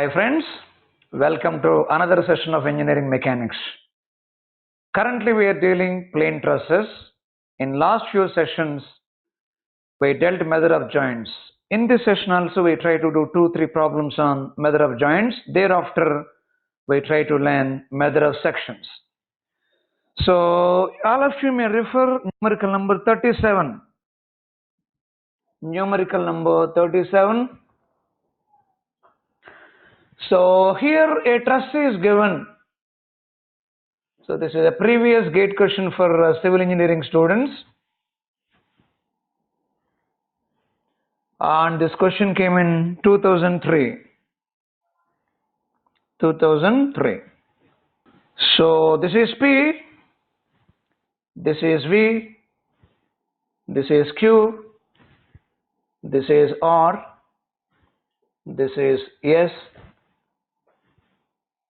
Hi friends, welcome to another session of engineering mechanics. Currently we are dealing plane trusses. In last few sessions we dealt method of joints. In this session also we try to do 2-3 problems on method of joints. Thereafter we try to learn method of sections. So all of you may refer numerical number 37. Numerical number 37. So here a truss is given. So this is a previous gate question for civil engineering students. And this question came in 2003. 2003. So this is P, this is V, this is Q, this is R, this is S,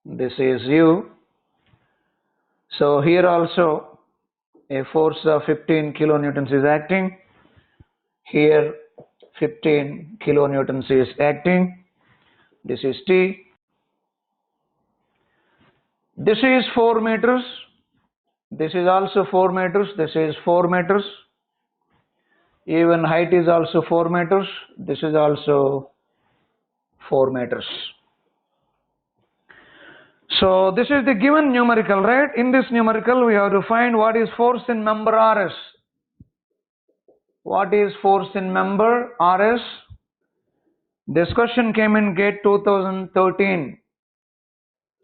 this is U. So here also a force of 15 kilonewtons is acting. Here 15 kilonewtons is acting. This is T. This is 4 meters. This is also 4 meters. This is 4 meters. Even height is also 4 meters. This is also 4 meters. So this is the given numerical, right? In this numerical we have to find what is force in member RS. What is force in member RS? This question came in GATE 2013.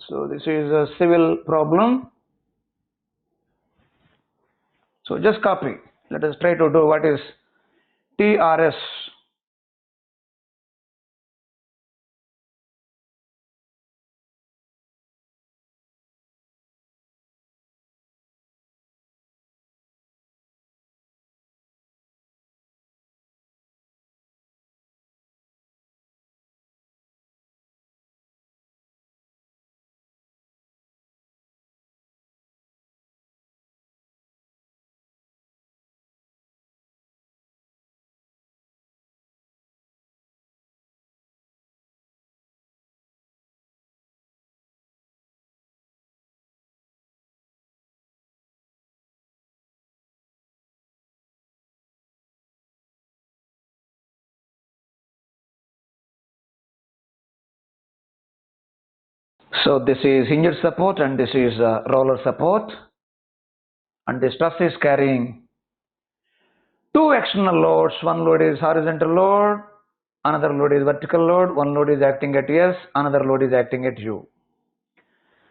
So this is a civil problem. So just copy. Let us try to do what is TRS. So this is hinge support and this is roller support, and this truss is carrying two external loads. One load is horizontal load, another load is vertical load. One load is acting at S, another load is acting at U.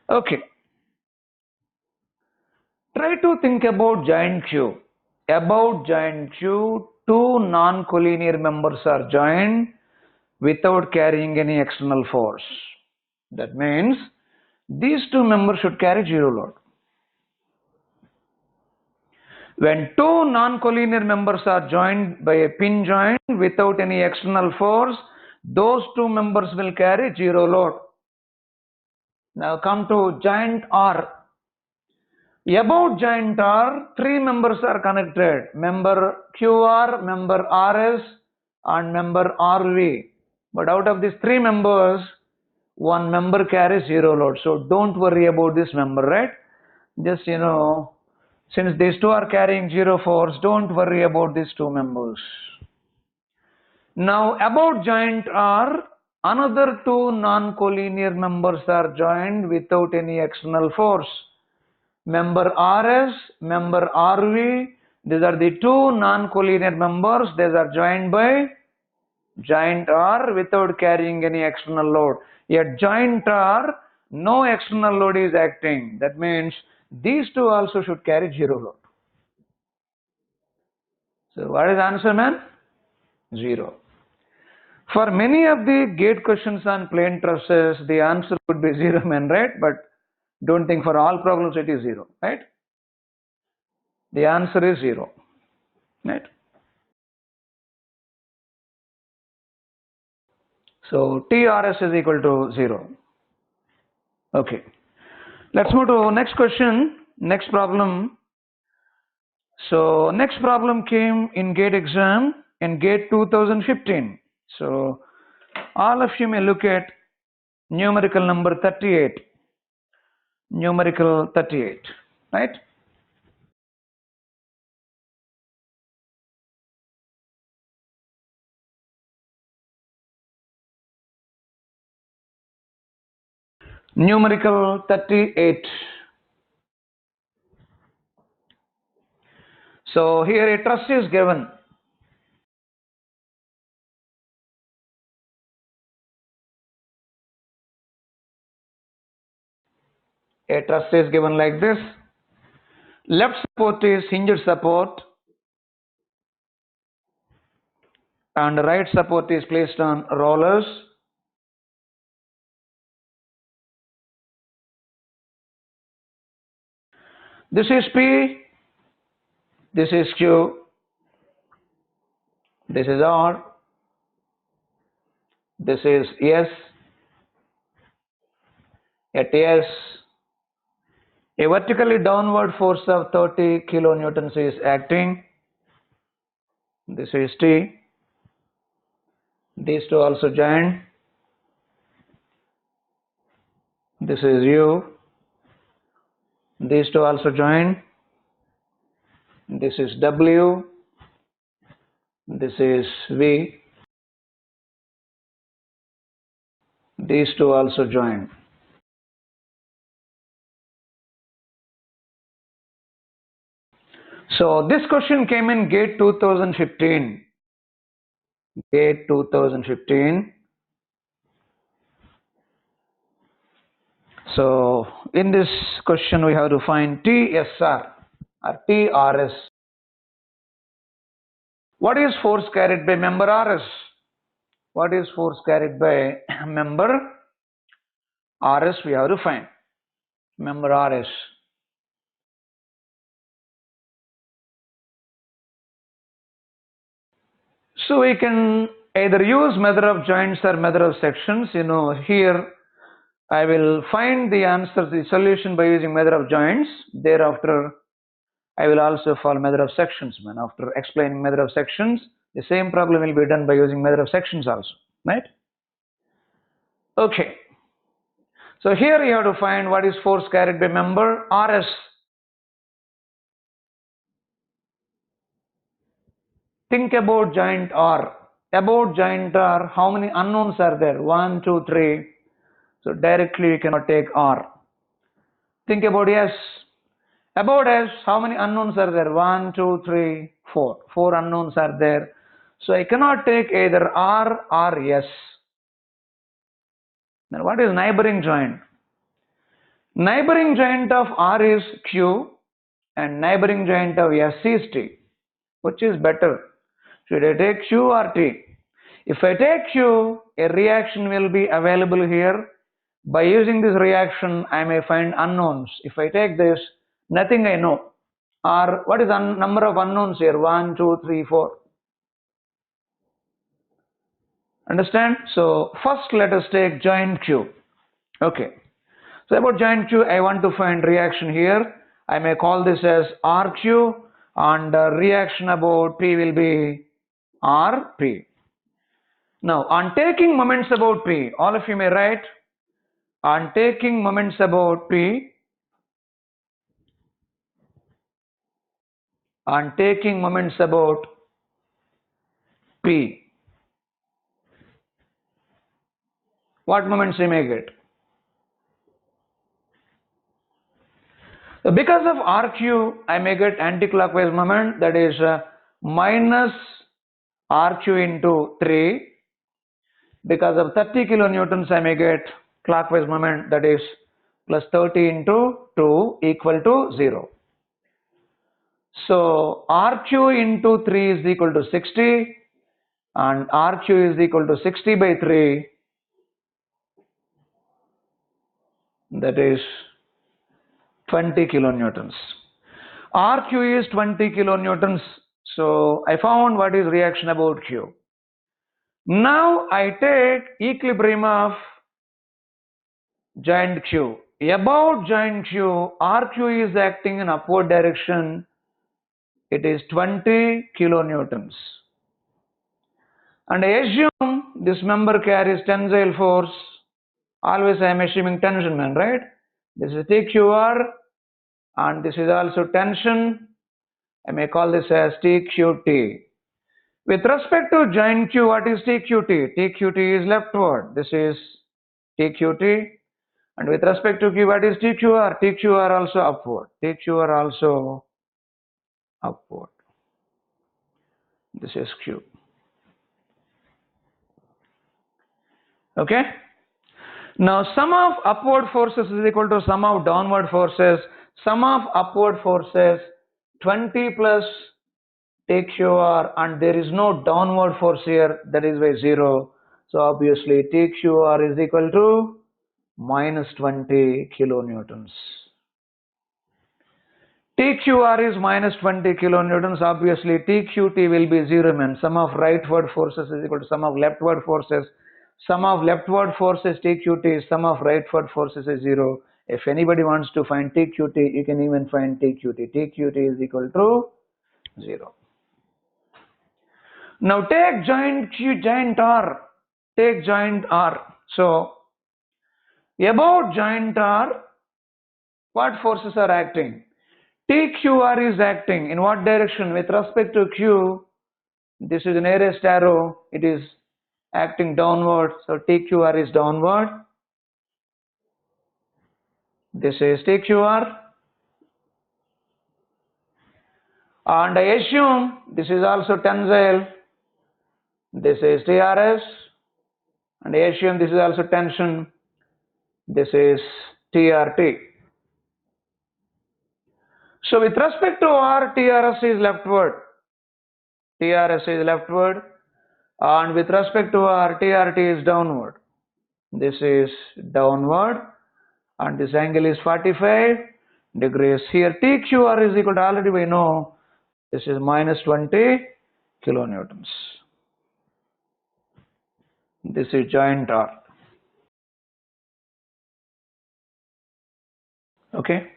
Okay. Try to think about joint Q. About joint Q, two non-collinear members are joined without carrying any external force. That means these two members should carry zero load. When two non-collinear members are joined by a pin joint without any external force, those two members will carry zero load. Now come to joint R. About joint R, three members are connected. Member QR, member RS and member RV. But out of these three members, one member carries zero load. So don't worry about this member, right? Just, since these two are carrying zero force, don't worry about these two members. Now about joint R, another two non-collinear members are joined without any external force. Member RS, member RV, these are the two non-collinear members. These are joined by joint R without carrying any external load. At joint R, no external load is acting. That means these two also should carry zero load. So what is the answer, man? 0. For many of the gate questions on plane trusses, the answer would be 0, man, right? But don't think for all problems it is 0, right? The answer is 0, right? So TRS is equal to 0. Okay. Let's move to next question, next problem. So next problem came in GATE exam in GATE 2015. So all of you may look at numerical number 38. Numerical 38, right? Numerical 38. So here a truss is given. A truss is given like this. Left support is hinged support and right support is placed on rollers. This is P, this is Q, this is R, this is S. At S, a vertically downward force of 30 kilonewtons is acting. This is T. These two also join. This is U. These two also join. This is W. This is V. These two also join. So this question came in GATE 2015. GATE 2015. So in this question we have to find TSR or TRS. What is force carried by member RS? What is force carried by member RS? We have to find member RS. So we can either use method of joints or method of sections. You know, here I will find the answer, the solution by using method of joints. Thereafter, I will also follow method of sections. After explaining method of sections, the same problem will be done by using method of sections also, right? Okay. So here you have to find what is force carried by member RS. Think about joint R. About joint R, how many unknowns are there? 1, 2, 3. So directly you cannot take R. Think about S. About S, how many unknowns are there? 1, 2, 3, 4. 4 unknowns are there. So I cannot take either R or S. Now what is neighboring joint? Neighboring joint of R is Q and neighboring joint of S is T. Which is better? Should I take Q or T? If I take Q, a reaction will be available here. By using this reaction, I may find unknowns. If I take this, nothing I know. Or what is the number of unknowns here? 1, 2, 3, 4. Understand? So first let us take joint Q. Okay. So about joint Q, I want to find reaction here. I may call this as RQ and reaction about P will be RP. Now on taking moments about P, all of you may write, on taking moments about P, on taking moments about P, what moments you may get? So because of RQ, I may get anti-clockwise moment, that is minus RQ into 3. Because of 30 kilonewtons, I may get clockwise moment, that is plus 30 into 2 equal to 0. So RQ into 3 is equal to 60 and RQ is equal to 60 by 3, that is 20 kilonewtons. RQ is 20 kilonewtons. So I found what is reaction about Q. Now I take equilibrium of joint Q. About joint Q, RQ is acting in upward direction. It is 20 kilonewtons. And I assume this member carries tensile force Always I am assuming tension, man, right? This is TQR and this is also tension. I may call this as TQT. With respect to joint Q, what is TQT? TQT is leftward. This is TQT. And with respect to Q, what is TQR? TQR also upward. TQR also upward. This is Q. Okay? Now, sum of upward forces is equal to sum of downward forces. Sum of upward forces 20 plus TQR, and there is no downward force here, that is by 0. So obviously TQR is equal to minus 20 kilonewtons. TQR is minus 20 kilonewtons. Obviously TQT will be 0, man. Sum of rightward forces is equal to sum of leftward forces. Sum of leftward forces TQT, sum of rightward forces is 0. If anybody wants to find TQT, you can even find TQT. TQT is equal to 0. Now take joint Q, joint R. Take joint R. So about joint R, what forces are acting? TQR is acting in what direction? With respect to Q, this is the nearest arrow, it is acting downward, so TQR is downward. This is TQR. And I assume this is also tensile. This is TRS. And I assume this is also tension. This is TRT. So with respect to R, TRS is leftward. TRS is leftward. And with respect to R, TRT is downward. This is downward. And this angle is 45 degrees. Here TQR is equal to, already we know, this is minus 20 kilonewtons. This is joint R. Okay.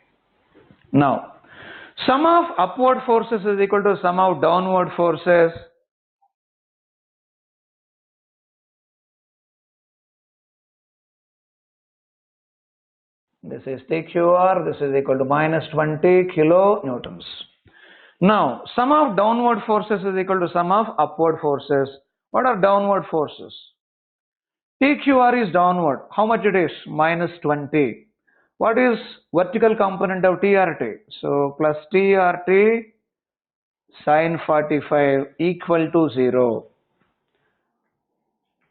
Now, sum of upward forces is equal to sum of downward forces. This is TQR. This is equal to minus 20 kilonewtons. Now, sum of downward forces is equal to sum of upward forces. What are downward forces? TQR is downward. How much it is? Minus 20. What is vertical component of TRT? So, plus TRT sine 45 equal to 0.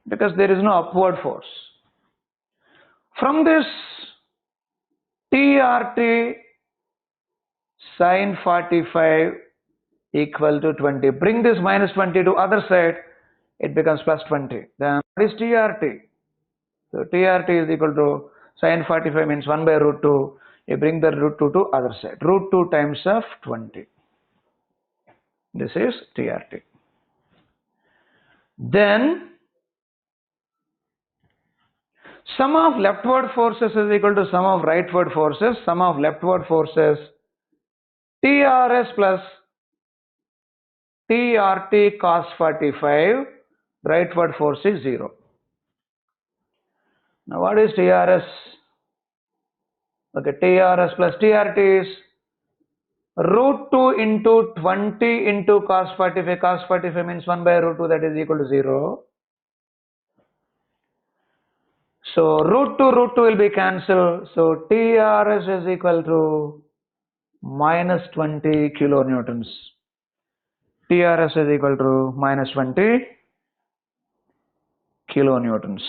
Because there is no upward force. From this TRT sine 45 equal to 20. Bring this minus 20 to other side, it becomes plus 20. Then what is TRT? So TRT is equal to sine 45 means 1 by root 2. You bring the root 2 to other side. Root 2 times of 20. This is TRT. Then sum of leftward forces is equal to sum of rightward forces. Sum of leftward forces TRS plus TRT cos 45. Rightward force is 0. Now what is TRS? Okay, TRS plus TRT is root 2 into 20 into cos 45. Cos 45 means 1 by root 2, that is equal to 0. So root 2 will be cancelled. So TRS is equal to minus 20 kilonewtons. TRS is equal to minus 20 kilonewtons.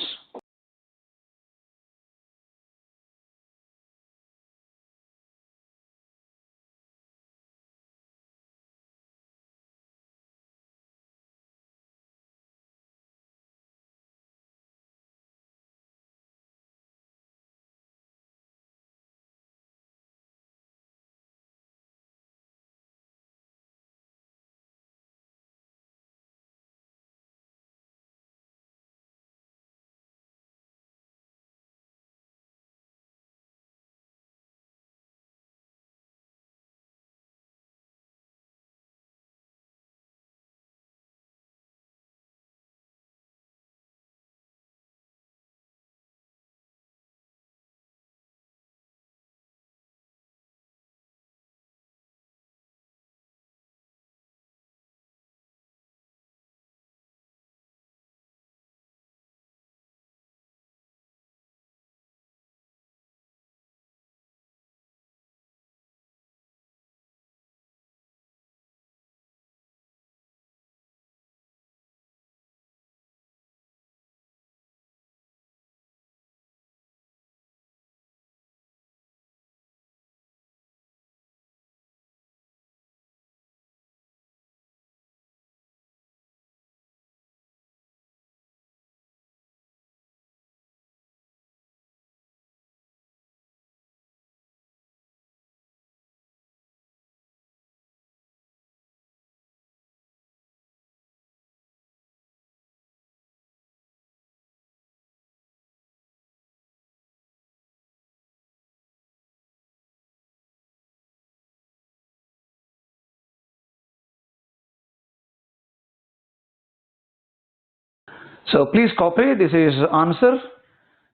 So please copy. This is answer.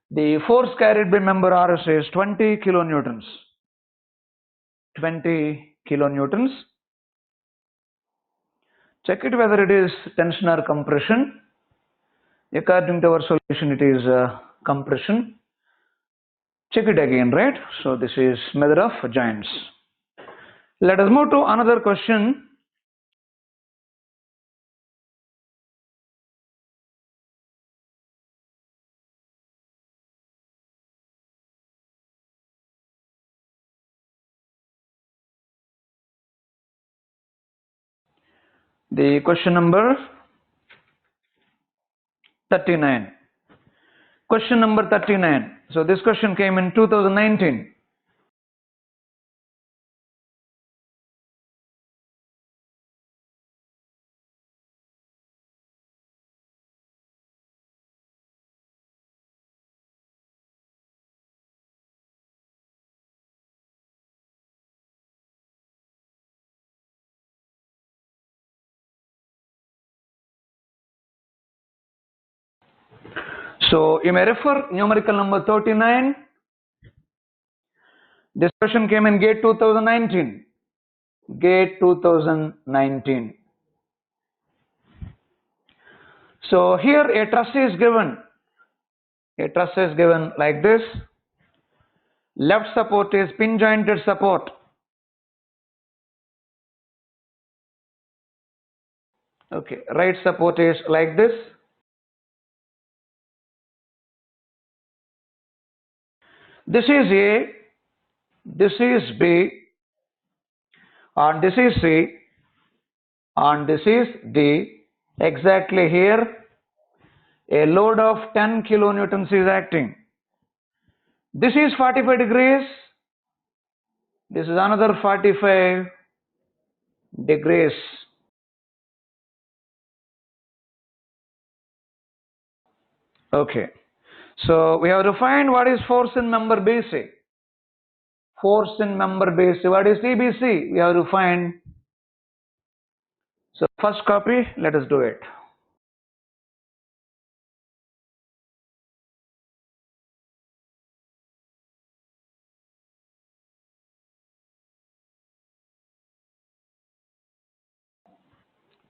The force carried by member RS is 20 kilonewtons. 20 kilonewtons. Check it whether it is tension or compression. According to our solution, it is compression. Check it again, right? So this is method of joints. Let us move to another question. The question number 39. Question number 39. So this question came in 2019. So you may refer numerical number 39. This question came in GATE 2019. GATE 2019. So here a truss is given. A truss is given like this. Left support is pin jointed support. Okay, right support is like this. This is A, this is B, and this is C, and this is D. Exactly here, a load of 10 kilonewtons is acting. This is 45 degrees. This is another 45 degrees. Okay. So we have to find what is force in member BC. Force in member BC. What is TBC? We have to find. So first copy, let us do it.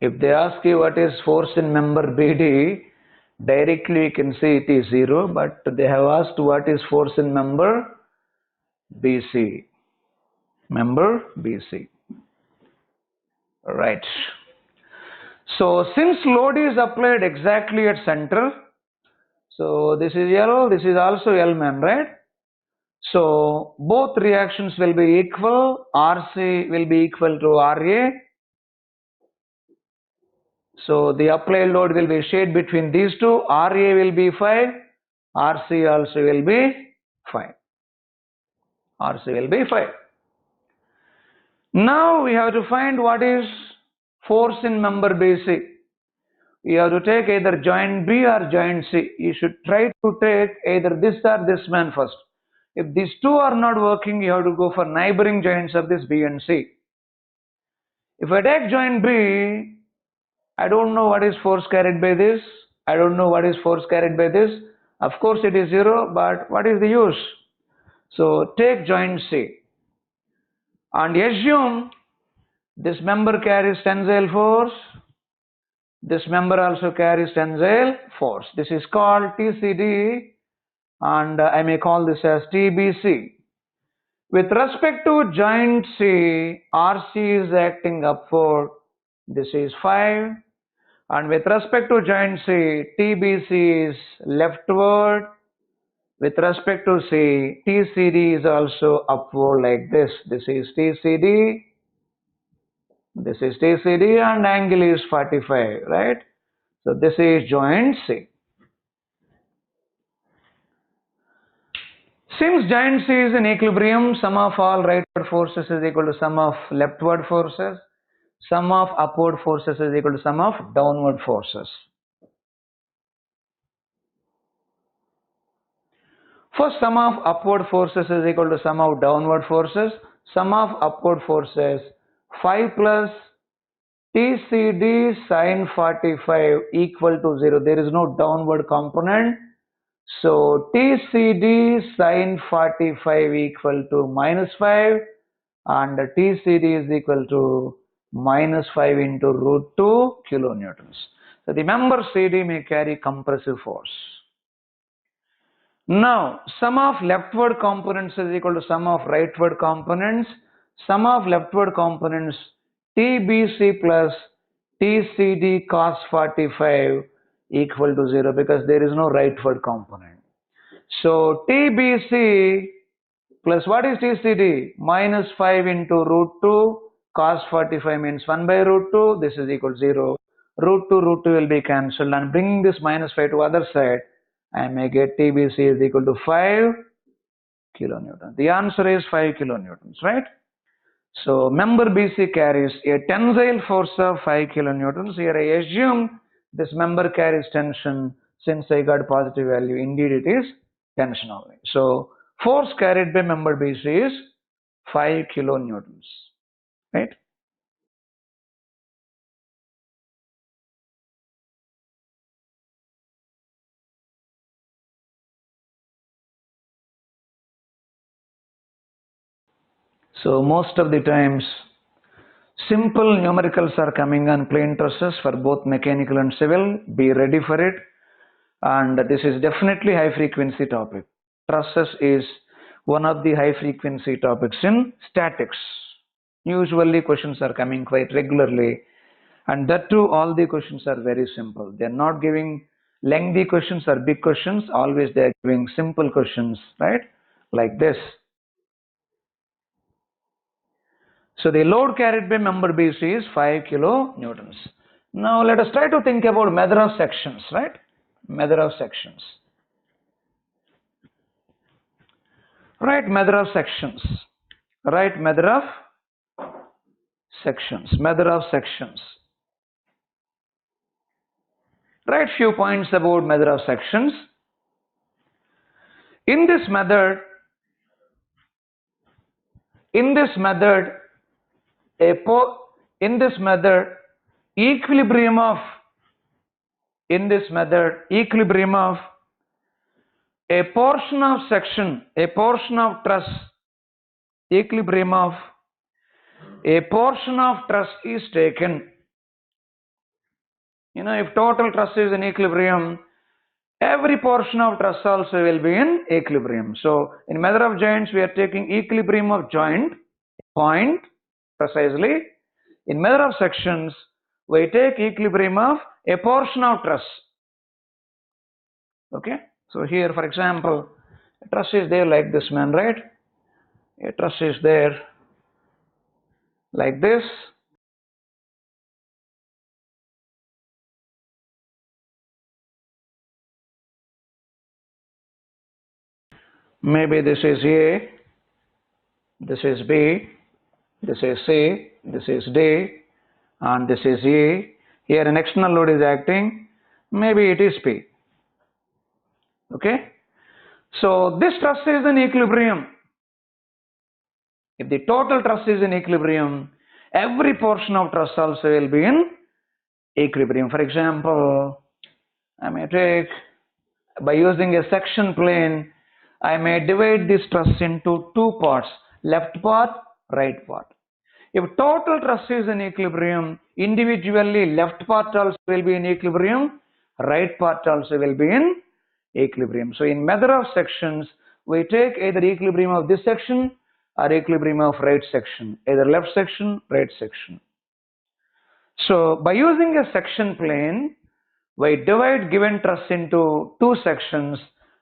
If they ask you what is force in member BD, directly you can say it is 0, but they have asked what is force in member BC. Member BC. Right. So since load is applied exactly at center, so this is L, this is also L man, right? So both reactions will be equal. RC will be equal to RA. So the applied load will be shared between these two. RA will be 5. RC also will be 5. RC will be 5. Now we have to find what is force in member BC. You have to take either joint B or joint C. You should try to take either this or this man first. If these two are not working, you have to go for neighboring joints of this B and C. If I take joint B, I don't know what is force carried by this. I don't know what is force carried by this. Of course it is 0, but what is the use? So take joint C and assume this member carries tensile force. This member also carries tensile force. This is called TCD, and I may call this as TBC. With respect to joint C, RC is acting upward. This is 5. And with respect to joint C, TBC is leftward. With respect to C, TCD is also upward like this. This is TCD. This is TCD and angle is 45, right? So this is joint C. Since joint C is in equilibrium, sum of all rightward forces is equal to sum of leftward forces. Sum of upward forces is equal to sum of downward forces. First, sum of upward forces is equal to sum of downward forces. Sum of upward forces 5 plus TCD sine 45 equal to 0. There is no downward component. So TCD sine 45 equal to minus 5 and TCD is equal to minus 5 into root 2 kilonewtons. So the member CD may carry compressive force. Now, sum of leftward components is equal to sum of rightward components. Sum of leftward components TBC plus TCD cos 45 equal to 0 because there is no rightward component. So TBC plus what is TCD? Minus 5 into root 2 cos 45 means 1 by root 2. This is equal to 0. Root 2 will be cancelled and bringing this minus 5 to other side. I may get TBC is equal to 5 kilonewtons. The answer is 5 kilonewtons, right? So member BC carries a tensile force of 5 kilonewtons. Here I assume this member carries tension since I got positive value. Indeed it is tension only. So force carried by member BC is 5 kilonewtons, right? So most of the times simple numericals are coming on plane trusses for both mechanical and civil. Be ready for it. And this is definitely high frequency topic. Trusses is one of the high frequency topics in statics. Usually questions are coming quite regularly, and that too all the questions are very simple. They are not giving lengthy questions or big questions. Always they are giving simple questions, right? Like this. So the load carried by member BC is 5 kilonewtons. Now let us try to think about method of sections, right? Method of sections. Right, method of sections. Right, method of sections. Method of sections. Write few points about method of sections. In this method, equilibrium of a portion of section, a portion of truss, equilibrium of a portion of truss is taken. You know, if total truss is in equilibrium, every portion of truss also will be in equilibrium. So in method of joints, we are taking equilibrium of joint, point precisely. In method of sections, we take equilibrium of a portion of truss. Okay. So here, for example, a truss is there like this, man, right? A truss is there like this. Maybe this is A, this is B, this is C, this is D, and this is E. Here an external load is acting. Maybe it is P. Okay. So this truss is in equilibrium. If the total truss is in equilibrium, every portion of truss also will be in equilibrium. For example, I may take, by using a section plane, I may divide this truss into two parts, left part, right part. If total truss is in equilibrium, individually left part also will be in equilibrium, right part also will be in equilibrium. So in method of sections, we take either equilibrium of this section or equilibrium of right section, either left section, right section. So by using a section plane, we divide given truss into two sections,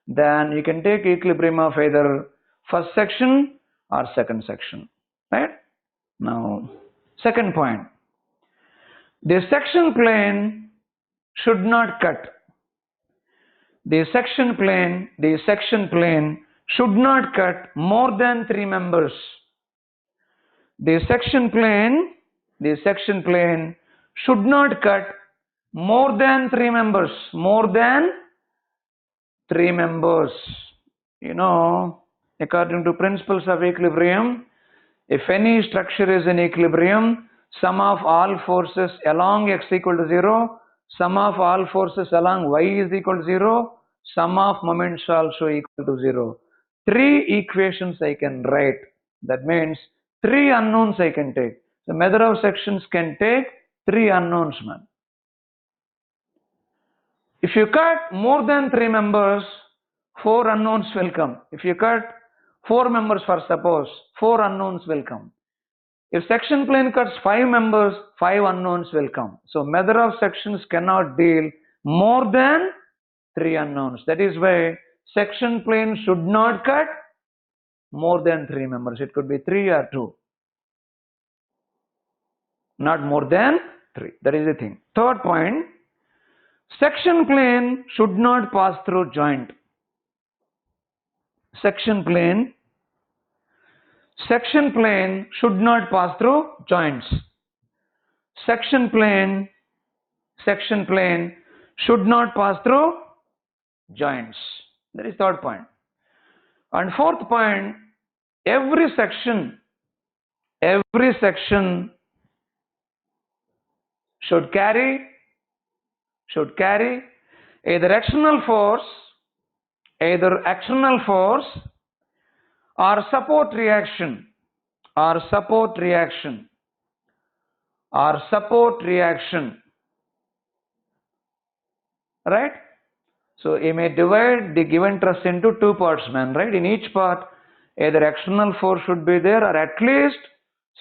then you can take equilibrium of either first section or second section, right? Now, second point, the section plane should not cut. The section plane should not cut more than 3 members. The section plane should not cut more than 3 members. More than 3 members. You know, according to principles of equilibrium, if any structure is in equilibrium, sum of all forces along x equal to 0, sum of all forces along y is equal to 0, sum of moments also equal to 0. 3 equations I can write. That means 3 unknowns I can take. The method of sections can take 3 unknowns, man. If you cut more than 3 members, 4 unknowns will come. If you cut 4 members for suppose, 4 unknowns will come. If section plane cuts 5 members, 5 unknowns will come. So method of sections cannot deal more than 3 unknowns. That is why section plane should not cut more than 3 members. It could be 3 or 2. Not more than 3. That is the thing. Third point, section plane should not pass through joint. Section plane should not pass through joints. Section plane should not pass through joints. That is third point. And fourth point, every section should carry either external force or support reaction right? So you may divide the given truss into 2 parts, man, right? In each part either external force should be there or at least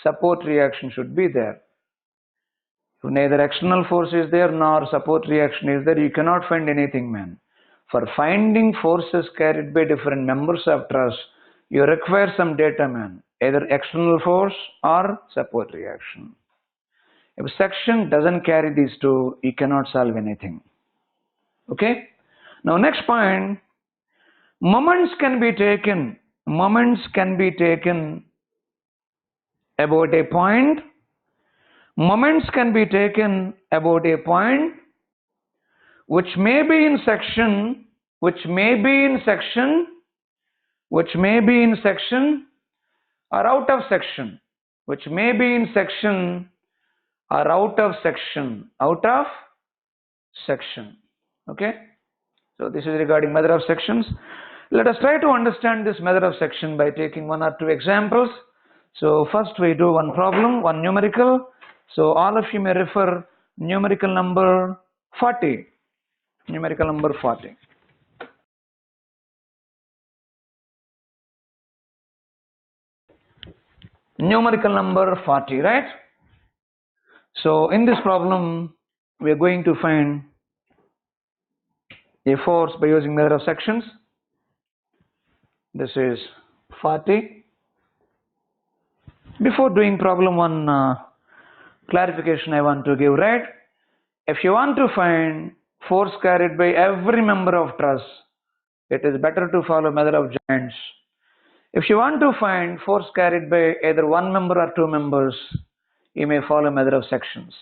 support reaction should be there. If neither external force is there nor support reaction is there, you cannot find anything, man. For finding forces carried by different members of truss, you require some data, man, either external force or support reaction. If section doesn't carry these two, you cannot solve anything. Okay? Now next point, moments can be taken about a point. Moments can be taken about a point which may be in section or out of section. Okay? So this is regarding method of sections. Let us try to understand this method of section by taking 1 or 2 examples. So first we do one problem, one numerical. So all of you may refer numerical number 40. Numerical number 40. Numerical number 40, right? So in this problem, we are going to find a force by using method of sections. This is 40. Before doing problem 1, clarification I want to give, right? If you want to find force carried by every member of truss, it is better to follow method of joints. If you want to find force carried by either 1 member or 2 members, you may follow method of sections.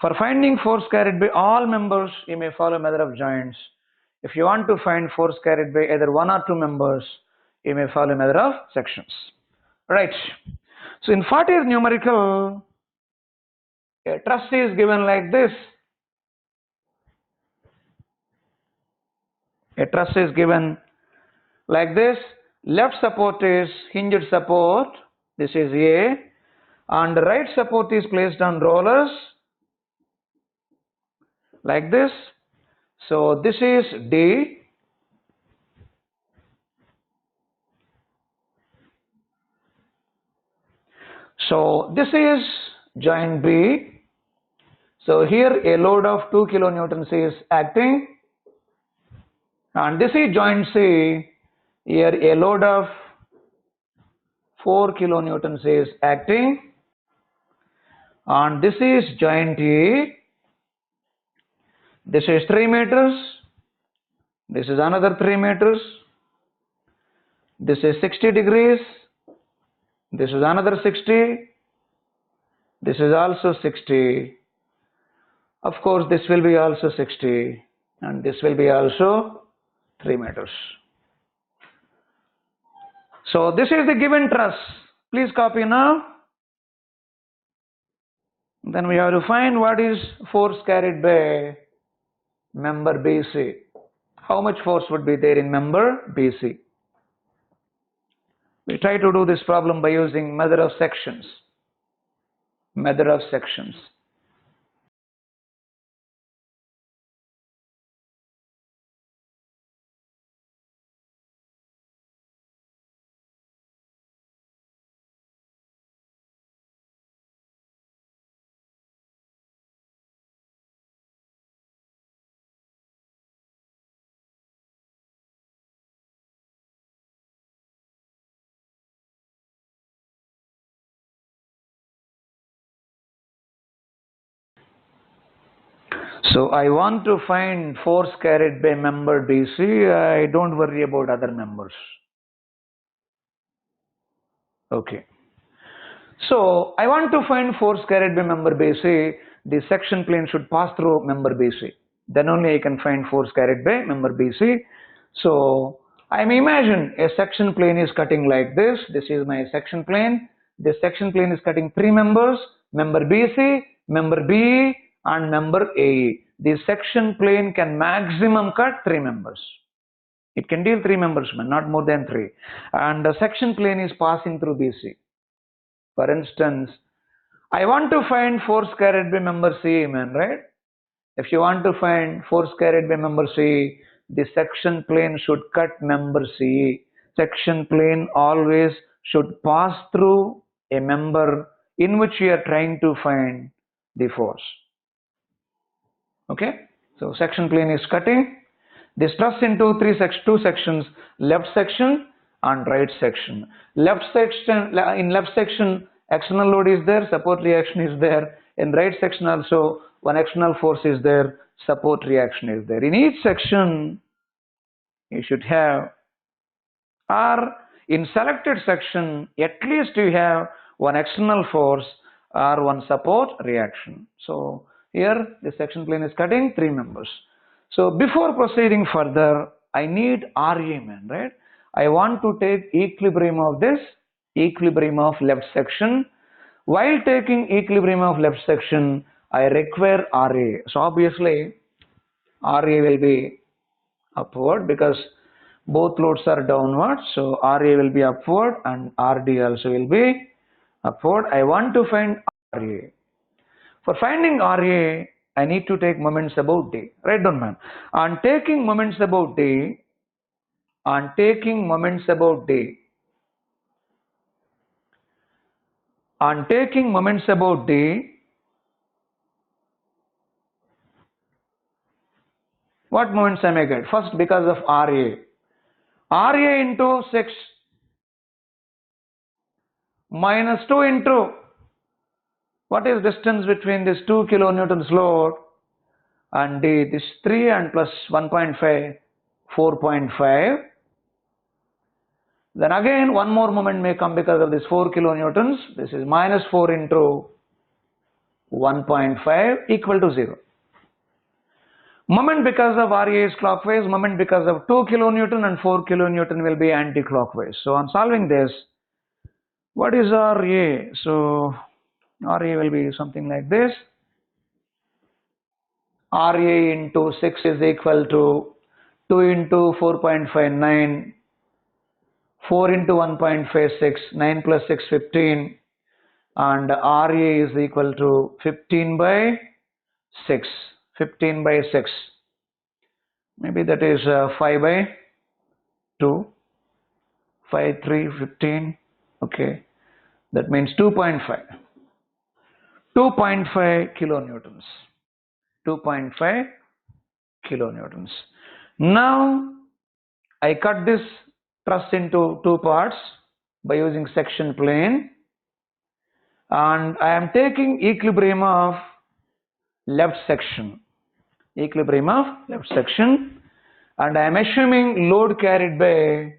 For finding force carried by all members, you may follow method of joints. If you want to find force carried by either 1 or 2 members, you may follow method of sections. Right. So in 40 numerical, a truss is given like this. A truss is given like this. Left support is hinged support. This is A. And the right support is placed on rollers like this. So this is D. So this is joint B. So here a load of 2 kilonewtons is acting. And this is joint C. Here a load of 4 kilonewtons is acting. And this is joint E. This is 3 meters. This is another 3 meters. This is 60 degrees. This is another 60. This is also 60. Of course, this will be also 60. And this will be also 3 meters. So this is the given truss. Please copy now. Then we have to find what is force carried by member BC. How much force would be there in member BC? We try to do this problem by using method of sections. Method of sections. So I want to find force carried by member BC. I don't worry about other members. Okay. So I want to find force carried by member BC. The section plane should pass through member BC. Then only I can find force carried by member BC. So I imagine a section plane is cutting like this. This is my section plane. This section plane is cutting three members: member BC, member BE, and member AE. The section plane can maximum cut three members. It can deal three members, not more than three. And the section plane is passing through BC. For instance, I want to find force carried by member CE, right? If you want to find force carried by member CE, the section plane should cut member CE. Section plane always should pass through a member in which you are trying to find the force. Okay? So section plane is cutting. This truss into two sections, left section and right section. Left section, in left section, external load is there, support reaction is there. In right section also, one external force is there, support reaction is there. In each section, you should have, or in selected section, at least you have one external force or one support reaction. So here, the section plane is cutting three members. So before proceeding further, I need RE, right? I want to take equilibrium of this, equilibrium of left section. While taking equilibrium of left section, I require RA. So obviously, RA will be upward because both loads are downward. So RA will be upward and RD also will be upward. I want to find RA. For finding RA, I need to take moments about D. Write down, man. On taking moments about D, on taking moments about D, on taking moments about D, what moments I may get? First, because of RA. RA into 6 minus 2 into, what is distance between this 2 kilonewtons load and D? This 3 and plus 1.5, 4.5. Then again one more moment may come because of this 4 kilonewtons. This is minus 4 into 1.5 equal to 0. Moment because of RA is clockwise, moment because of 2 kilonewton and 4 kilonewton will be anti-clockwise. So on solving this, what is RA? So RA will be something like this. RA into 6 is equal to 2 into 4.59, 4 into 1.56, 9 plus 6, 15, and RA is equal to 15 by 6. 15 by 6. Maybe that is 5 by 2. 5, 3, 15. Okay. That means 2.5. 2.5 kilonewtons. 2.5 kilonewtons. Now I cut this truss into two parts by using section plane, and I am taking equilibrium of left section. Equilibrium of left section, and I am assuming load carried by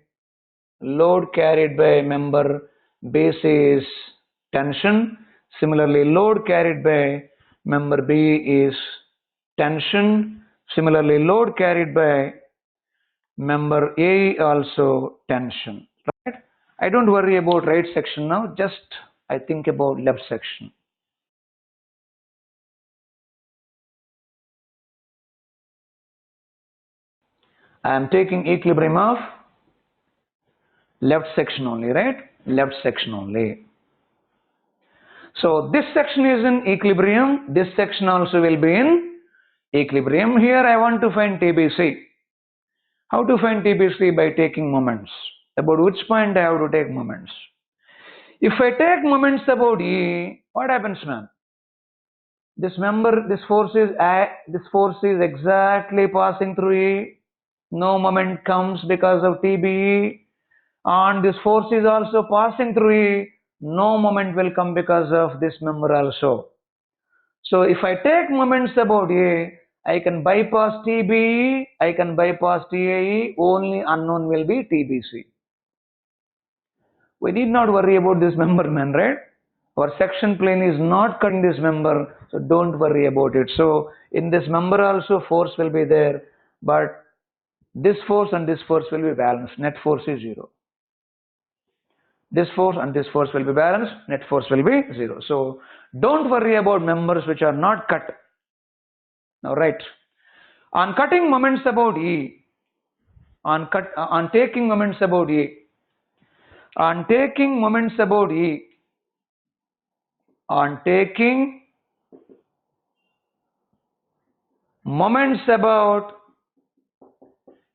member base is tension. Similarly, load carried by member B is tension. Similarly, load carried by member A also tension. Right? I don't worry about right section now, just I think about left section. I am taking equilibrium of left section only, right? Left section only. So this section is in equilibrium. This section also will be in equilibrium. Here I want to find TBC. How to find TBC? By taking moments. About which point I have to take moments? If I take moments about E, what happens, man? This force is exactly passing through E. No moment comes because of TBE. And this force is also passing through E. No moment will come because of this member also. So if I take moments about A, I can bypass TBE, I can bypass TAE, only unknown will be TBC. We need not worry about this member, man, right? Our section plane is not cutting this member, so don't worry about it. So in this member also force will be there, but this force and this force will be balanced. Net force is 0. This force and this force will be balanced. Net force will be 0. So don't worry about members which are not cut. Now right. On cutting moments about E, on taking moments about E, on taking moments about E, on taking moments about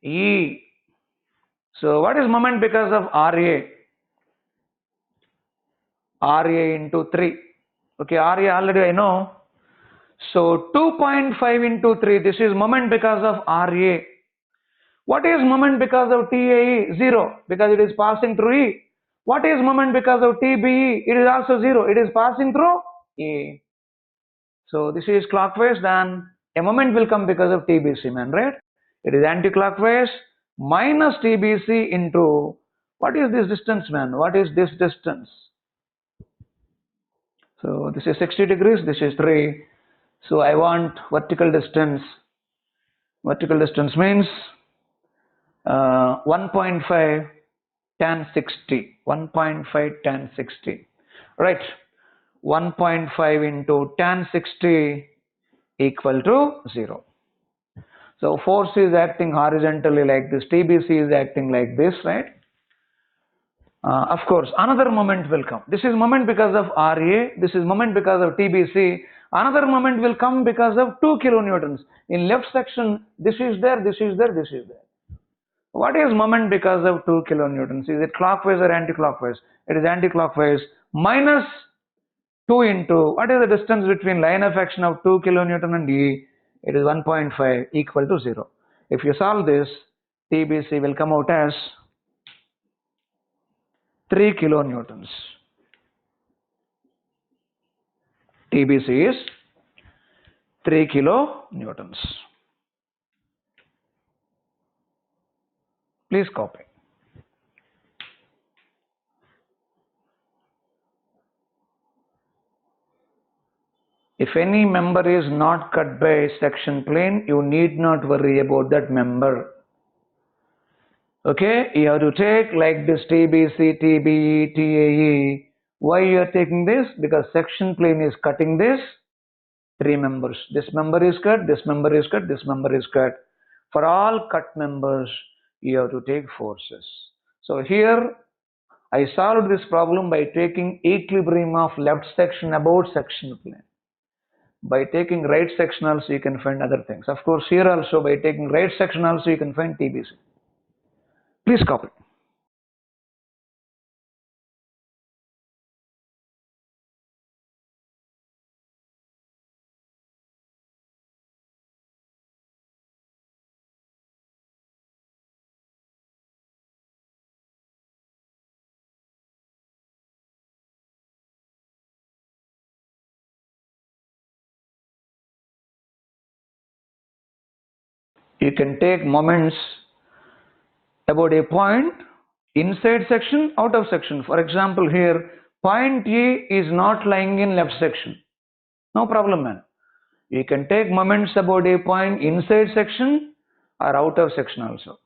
E. So what is moment because of RA? RA into 3. Okay, RA already I know. So 2.5 into 3, this is moment because of RA. What is moment because of TAE? 0, because it is passing through E. What is moment because of TBE? It is also 0, it is passing through E. So this is clockwise, then a moment will come because of TBC, man, right? It is anti-clockwise minus TBC into, what is this distance, man? What is this distance? So this is 60 degrees, this is 3. So I want vertical distance. Vertical distance means 1.5 tan 60. 1.5 tan 60. Right. 1.5 into tan 60 equal to 0. So force is acting horizontally like this. TBC is acting like this, right? Of course, another moment will come. This is moment because of RA. This is moment because of TBC. Another moment will come because of 2 kilonewtons. In left section, this is there, this is there, this is there. What is moment because of 2 kilonewtons? Is it clockwise or anti-clockwise? It is anti-clockwise minus 2 into, what is the distance between line of action of 2 kilonewton and E? It is 1.5 equal to 0. If you solve this, TBC will come out as 3 kilonewtons. TBC is 3 kilonewtons. Please copy. If any member is not cut by section plane, you need not worry about that member. Okay, you have to take like this TBC, TBE, TAE. Why you are taking this? Because section plane is cutting this 3 members. This member is cut, this member is cut, this member is cut. For all cut members, you have to take forces. So here, I solved this problem by taking equilibrium of left section about section plane. By taking right section also you can find other things. Of course, here also by taking right section also you can find TBC. Please copy. You can take moments about a point inside section, out of section. For example, here point E is not lying in left section. No problem, man. You can take moments about a point inside section or out of section also.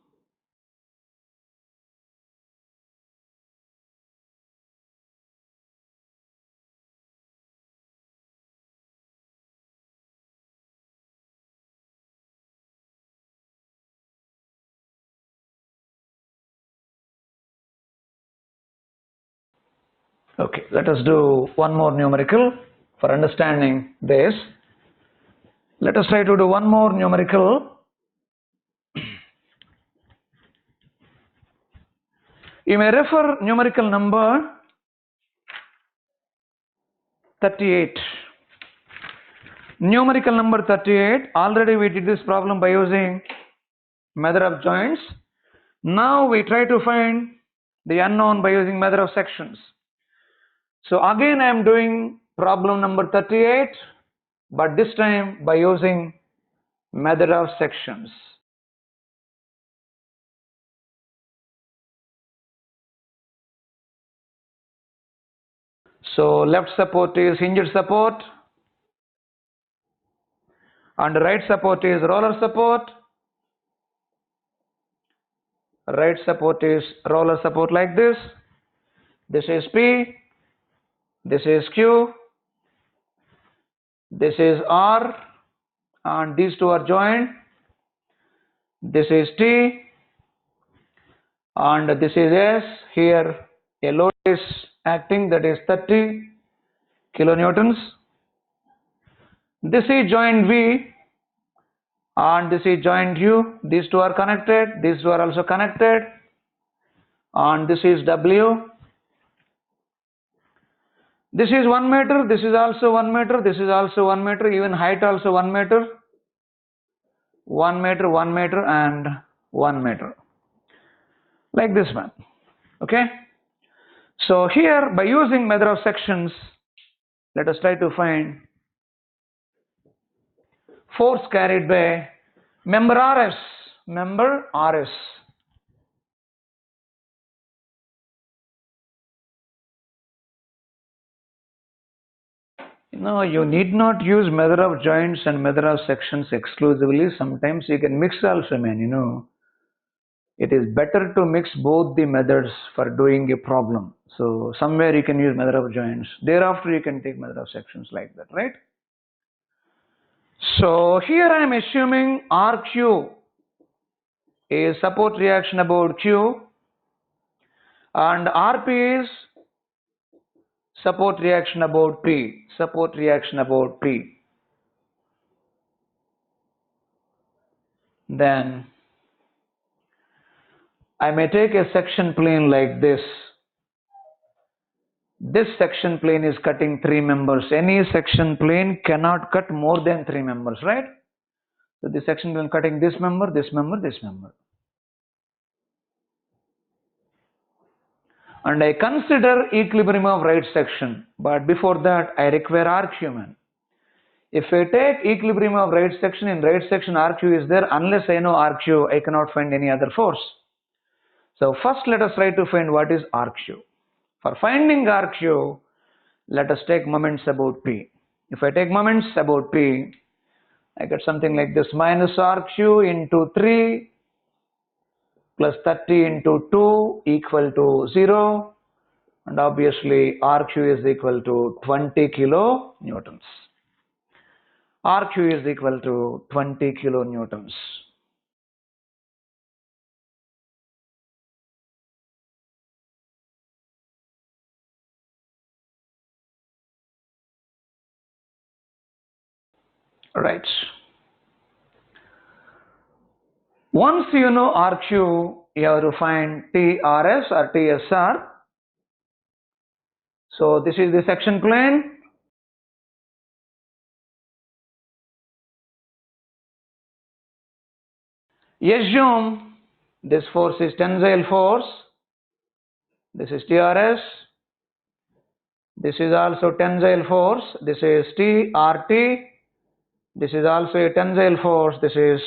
Okay, let us do one more numerical for understanding this. Let us try to do one more numerical. You may refer numerical number 38. Numerical number 38, already we did this problem by using method of joints. Now we try to find the unknown by using method of sections. So again I am doing problem number 38, but this time by using method of sections. So left support is hinged support and right support is roller support. Right support is roller support like this. This is P, this is Q, this is R, and these two are joined. This is T and this is S. Here a load is acting, that is 30 kilonewtons. This is joint V and this is joint U. These two are connected, these two are also connected, and this is W. This is 1 meter, this is also 1 meter, this is also 1 meter, even height also 1 meter. 1 meter, 1 meter and 1 meter. Like this one. Okay. So here by using method of sections, let us try to find force carried by member RS. Member RS. No, you need not use method of joints and method of sections exclusively. Sometimes you can mix also, man, It is better to mix both the methods for doing a problem. So somewhere you can use method of joints. Thereafter you can take method of sections like that, right? So here I am assuming RQ is support reaction about Q and RP is support reaction about P. Support reaction about P. Then I may take a section plane like this. This section plane is cutting 3 members. Any section plane cannot cut more than 3 members, right? So this section plane cutting this member, this member, this member. And I consider equilibrium of right section. But before that, I require RQ, man. If I take equilibrium of right section, in right section RQ is there. Unless I know RQ, I cannot find any other force. So first let us try to find what is RQ. For finding RQ, let us take moments about P. If I take moments about P, I get something like this: minus RQ into 3 plus 30 into 2 equal to 0. And obviously RQ is equal to 20 kilonewtons. RQ is equal to 20 kilonewtons. Right. Once you know RQ, you have to find TRS or TSR. So this is the section plane. Assume this force is tensile force. This is TRS. This is also tensile force. This is TRT. This is also a tensile force. This is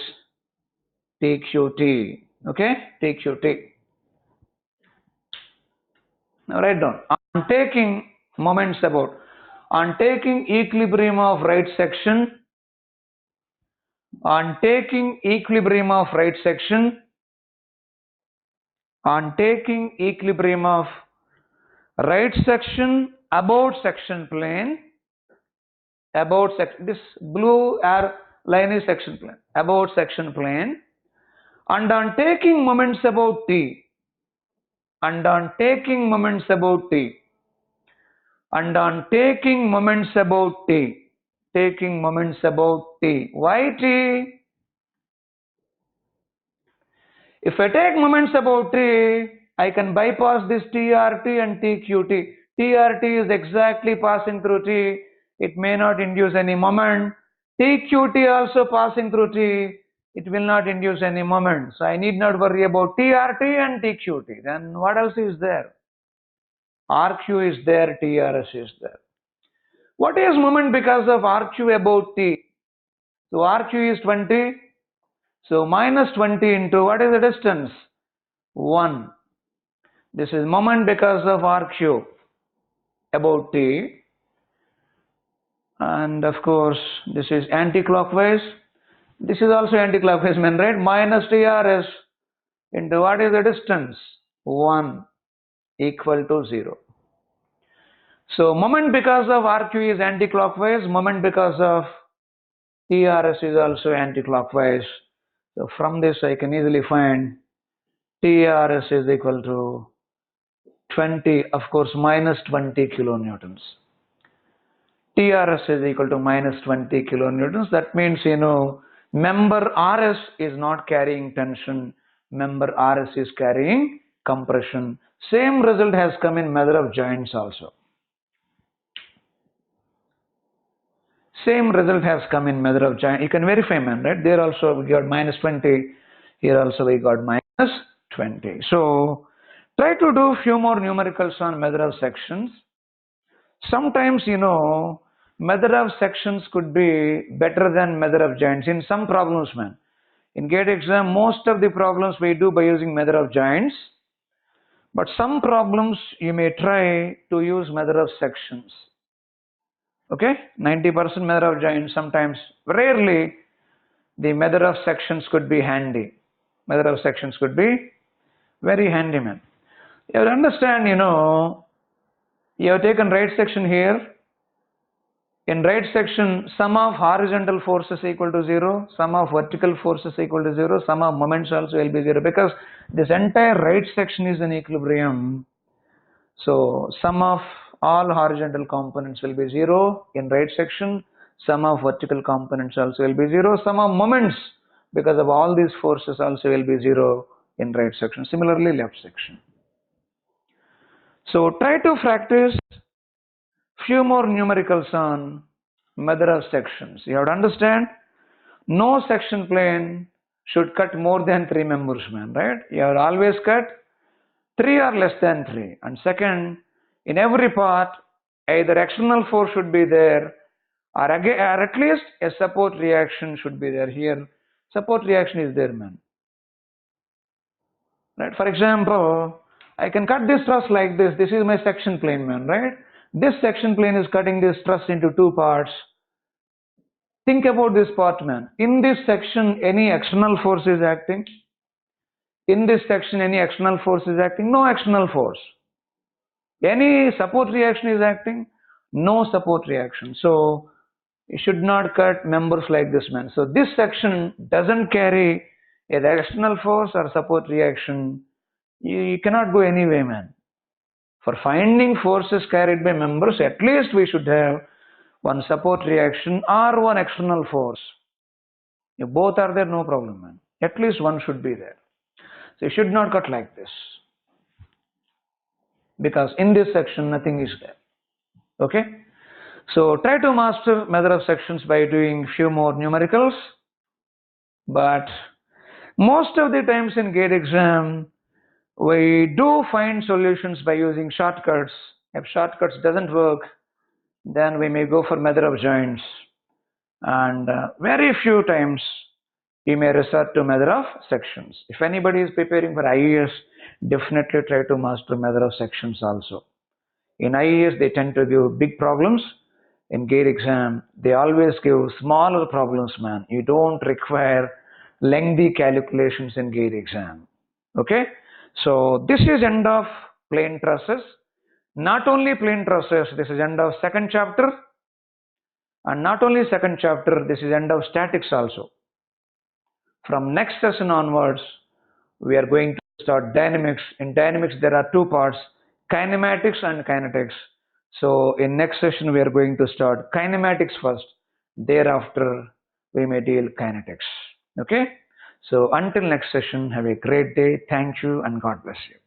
TQT. Okay, TQT. Now write down. On taking moments about, on taking equilibrium of right section, on taking equilibrium of right section, on taking equilibrium of right section about section plane, about section, this blue line is section plane, about section plane, and on taking moments about T, and on taking moments about T, and on taking moments about T. Taking moments about T. Why T? If I take moments about T, I can bypass this TRT and TQT. TRT is exactly passing through T. It may not induce any moment. TQT also passing through T. It will not induce any moment. So I need not worry about TRT and TQT. Then what else is there? RQ is there, TRS is there. What is moment because of RQ about T? So RQ is 20. So minus 20 into what is the distance? 1. This is moment because of RQ about T. And of course, this is anti-clockwise. This is also anti-clockwise, man, right? Minus TRS into what is the distance? 1 equal to 0. So moment because of RQ is anti-clockwise. Moment because of TRS is also anti-clockwise. So from this I can easily find TRS is equal to 20, of course, minus 20 kilonewtons. TRS is equal to minus 20 kilonewtons. That means, member RS is not carrying tension. Member RS is carrying compression. Same result has come in method of joints also. Same result has come in method of joint. You can verify, man, right? There also we got minus 20. Here also we got minus 20. So try to do few more numericals on method of sections. Sometimes, method of sections could be better than method of joints in some problems, man. In GATE exam, most of the problems we do by using method of joints. But some problems you may try to use method of sections. Okay, 90% method of joints, sometimes, rarely, the method of sections could be handy. Method of sections could be very handy, man. You have to understand, you have taken right section here. In right section, sum of horizontal forces equal to 0, sum of vertical forces equal to 0, sum of moments also will be 0, because this entire right section is in equilibrium. So sum of all horizontal components will be 0 in right section. Sum of vertical components also will be 0. Sum of moments because of all these forces also will be 0 in right section. Similarly, left section. So try to practice few more numericals on method of sections. You have to understand, no section plane should cut more than 3 members, man, right? You have to always cut 3 or less than 3. And second, in every part, either external force should be there, or at least a support reaction should be there. Here, support reaction is there, man. Right? For example, I can cut this truss like this. This is my section plane, man, right? This section plane is cutting this truss into 2 parts. Think about this part, man. In this section, any external force is acting. In this section, any external force is acting. No external force. Any support reaction is acting. No support reaction. So you should not cut members like this, man. So this section doesn't carry either external force or support reaction. You cannot go anyway, man. For finding forces carried by members, at least we should have one support reaction or one external force. If both are there, no problem, man. At least one should be there. So you should not cut like this, because in this section nothing is there. Okay? So try to master method of sections by doing few more numericals. But most of the times in GATE exam, we do find solutions by using shortcuts. If shortcuts doesn't work, then we may go for method of joints. And very few times you may resort to method of sections. If anybody is preparing for IAS, definitely try to master method of sections also. In IAS, they tend to give big problems. In GATE exam, they always give smaller problems, man. You don't require lengthy calculations in GATE exam. Okay? So this is end of plane trusses. Not only plane trusses, this is end of second chapter. And not only second chapter, this is end of statics also. From next session onwards, we are going to start dynamics. In dynamics, there are 2 parts, kinematics and kinetics. So in next session, we are going to start kinematics first. Thereafter, we may deal kinetics. Okay. So until next session, have a great day. Thank you and God bless you.